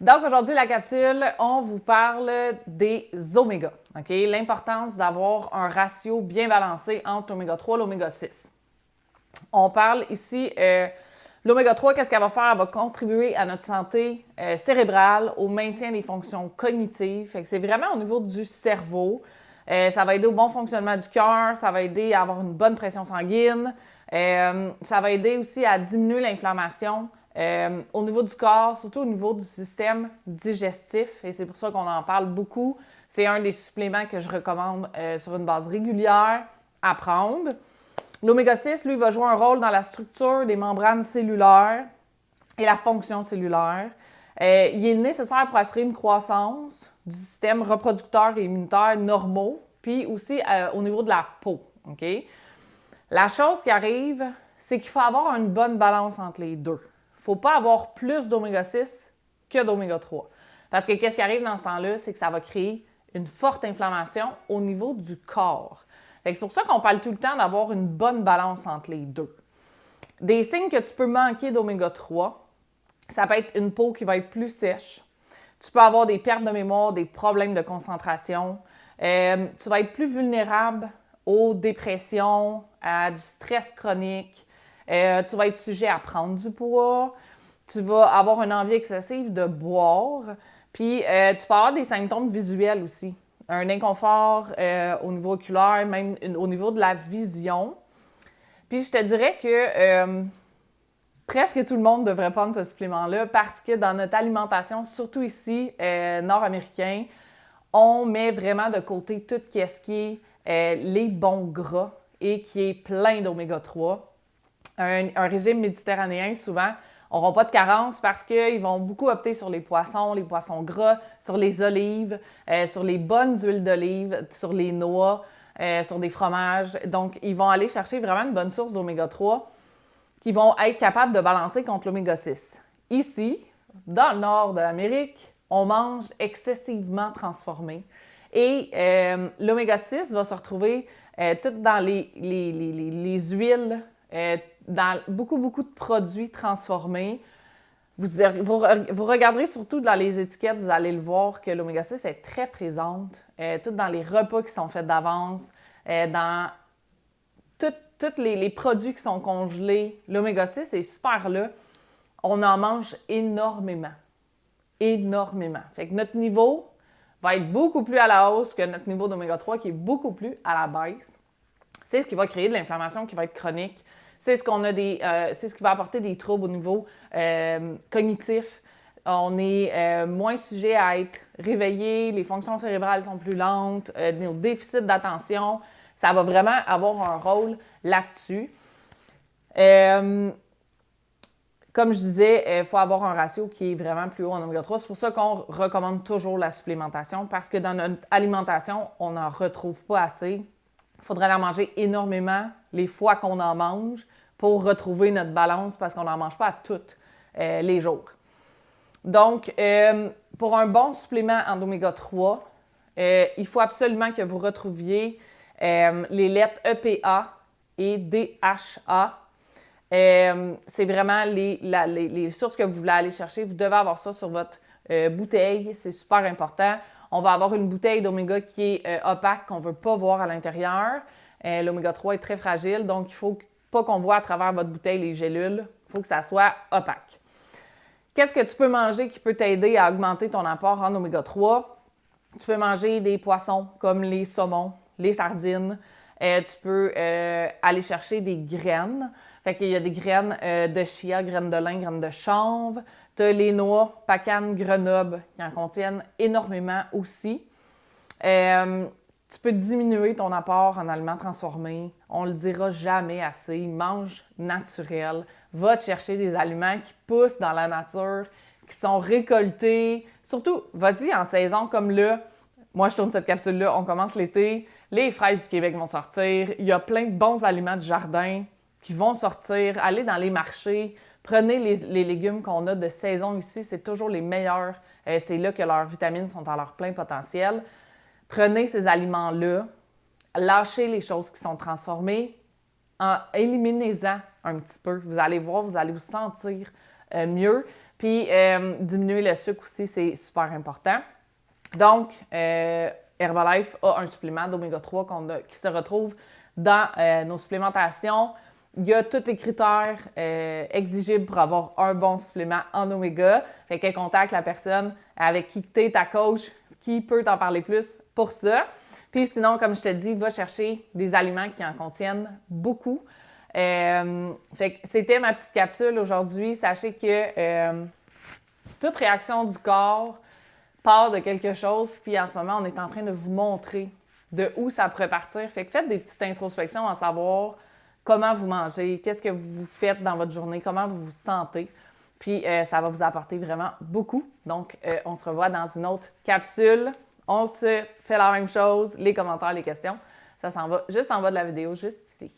Donc, aujourd'hui, la capsule, on vous parle des oméga. OK? L'importance d'avoir un ratio bien balancé entre l'oméga 3 et l'oméga 6. On parle ici, l'oméga 3, qu'est-ce qu'elle va faire? Elle va contribuer à notre santé cérébrale, au maintien des fonctions cognitives. Fait que c'est vraiment au niveau du cerveau. Ça va aider au bon fonctionnement du cœur, ça va aider à avoir une bonne pression sanguine. Ça va aider aussi à diminuer l'inflammation au niveau du corps, surtout au niveau du système digestif. Et c'est pour ça qu'on en parle beaucoup. C'est un des suppléments que je recommande sur une base régulière à prendre. L'oméga 6, lui, va jouer un rôle dans la structure des membranes cellulaires et la fonction cellulaire. Il est nécessaire pour assurer une croissance du système reproducteur et immunitaire normaux, puis aussi au niveau de la peau. Okay? La chose qui arrive, c'est qu'il faut avoir une bonne balance entre les deux. Il ne faut pas avoir plus d'oméga 6 que d'oméga 3. Parce que qu'est-ce qui arrive dans ce temps-là, c'est que ça va créer une forte inflammation au niveau du corps. C'est pour ça qu'on parle tout le temps d'avoir une bonne balance entre les deux. Des signes que tu peux manquer d'oméga 3, ça peut être une peau qui va être plus sèche. Tu peux avoir des pertes de mémoire, des problèmes de concentration. Tu vas être plus vulnérable aux dépressions, à du stress chronique. Tu vas être sujet à prendre du poids. Tu vas avoir une envie excessive de boire. Puis, tu peux avoir des symptômes visuels aussi. Un inconfort au niveau oculaire, même au niveau de la vision. Puis, je te dirais que presque tout le monde devrait prendre ce supplément-là parce que dans notre alimentation, surtout ici, nord-américain, on met vraiment de côté tout ce qui est les bons gras et qui est plein d'oméga 3. Un régime méditerranéen, souvent, n'auront pas de carence parce qu'ils vont beaucoup opter sur les poissons gras, sur les olives, sur les bonnes huiles d'olive, sur les noix, sur des fromages. Donc, ils vont aller chercher vraiment une bonne source d'oméga 3 qui vont être capables de balancer contre l'oméga 6. Ici, dans le nord de l'Amérique, on mange excessivement transformé. Et l'oméga 6 va se retrouver tout dans les huiles, dans beaucoup de produits transformés. Vous regarderez surtout dans les étiquettes, vous allez le voir que l'oméga 6 est très présente, tout dans les repas qui sont faits d'avance, dans tous les produits qui sont congelés. L'oméga 6 est super là. On en mange énormément. Énormément. Fait que notre niveau va être beaucoup plus à la hausse que notre niveau d'oméga 3 qui est beaucoup plus à la baisse. C'est ce qui va créer de l'inflammation qui va être chronique. C'est ce qui va apporter des troubles au niveau cognitif. On est moins sujet à être réveillé, les fonctions cérébrales sont plus lentes, nos déficits d'attention. Ça va vraiment avoir un rôle là-dessus. Comme je disais, il faut avoir un ratio qui est vraiment plus haut en oméga 3. C'est pour ça qu'on recommande toujours la supplémentation parce que dans notre alimentation, on n'en retrouve pas assez. Il faudrait en manger énormément les fois qu'on en mange pour retrouver notre balance parce qu'on n'en mange pas à toutes les jours. Donc, pour un bon supplément en oméga 3, il faut absolument que vous retrouviez les lettres EPA et DHA. C'est vraiment les sources que vous voulez aller chercher. Vous devez avoir ça sur votre bouteille. C'est super important. On va avoir une bouteille d'oméga qui est opaque, qu'on ne veut pas voir à l'intérieur. L'oméga 3 est très fragile, donc il ne faut pas qu'on voit à travers votre bouteille les gélules. Il faut que ça soit opaque. Qu'est-ce que tu peux manger qui peut t'aider à augmenter ton apport en oméga 3? Tu peux manger des poissons comme les saumons, les sardines. Tu peux aller chercher des graines. Fait qu'il y a des graines de chia, graines de lin, graines de chanvre. Tu as les noix, pacane, grenoble qui en contiennent énormément aussi. Tu peux diminuer ton apport en aliments transformés. On ne le dira jamais assez. Mange naturel. Va te chercher des aliments qui poussent dans la nature, qui sont récoltés. Surtout, vas-y en saison comme là. Moi, je tourne cette capsule-là. On commence l'été. Les fraises du Québec vont sortir. Il y a plein de bons aliments du jardin qui vont sortir. Allez dans les marchés. Prenez les légumes qu'on a de saison ici. C'est toujours les meilleurs. C'est là que leurs vitamines sont à leur plein potentiel. Prenez ces aliments-là. Lâchez les choses qui sont transformées. Éliminez-en un petit peu. Vous allez voir, vous allez vous sentir mieux. Puis, diminuer le sucre aussi, c'est super important. Donc, Herbalife a un supplément d'oméga 3 qui se retrouve dans nos supplémentations. Il y a tous les critères exigibles pour avoir un bon supplément en oméga. Fait qu'elle contacte la personne avec qui tu es, ta coach, qui peut t'en parler plus pour ça. Puis sinon, comme je te dis, va chercher des aliments qui en contiennent beaucoup. Fait que c'était ma petite capsule aujourd'hui. Sachez que toute réaction du corps part de quelque chose, puis en ce moment, on est en train de vous montrer de où ça pourrait partir. Fait que faites des petites introspections à savoir comment vous mangez, qu'est-ce que vous faites dans votre journée, comment vous vous sentez. Puis ça va vous apporter vraiment beaucoup. Donc, on se revoit dans une autre capsule. On se fait la même chose, les commentaires, les questions. Ça s'en va juste en bas de la vidéo, juste ici.